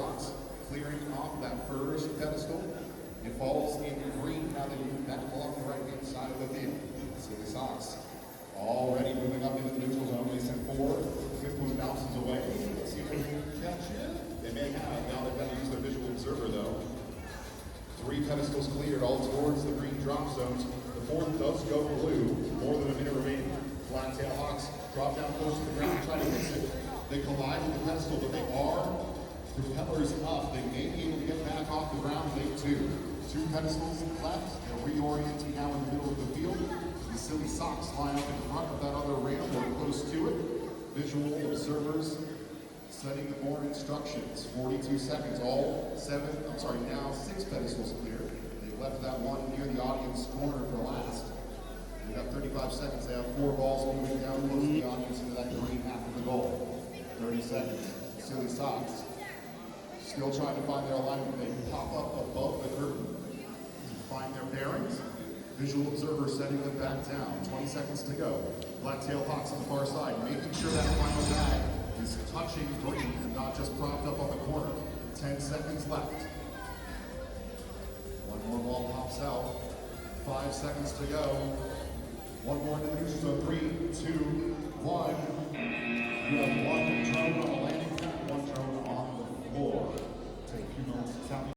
Hawks clearing off that first pedestal. It falls in green now that you move back along the right-hand side of the field. Silly Hawks already moving up into the neutral zone. They send forward. Fifth one bounces away. Let's see if they can catch it. They may have. Now they've got to use their visual observer, though. 3 pedestals cleared, all towards the green drop zones. The fourth does go blue. More than a minute remaining. Blacktail Hawks drop down close to the ground, try to fix it. They collide with the pedestal, but they are propellers up. They may be able to get back off the ground late too. 2 pedestals left. They're reorienting now in the middle of the field. The Silly Socks line up in front of that other rail. They're close to it. Visual observers setting the board instructions. 42 seconds. Now 6 pedestals clear. They left that one near the audience corner for last. They've got 35 seconds. They have 4 balls moving down close to the audience into that green half of the goal. 30 seconds. Silly Socks still trying to find their alignment. They pop up above the curtain to find their bearings. Visual observer setting them back down. 20 seconds to go. Blacktail Hawks on the far side, making sure that final bag is touching green and not just propped up on the corner. 10 seconds left. One more ball pops out. 5 seconds to go. One more into the neutral zone. 3, 2, 1. You have 1 drone on the landing pad, 1 drone on the floor. Take a few moments to count.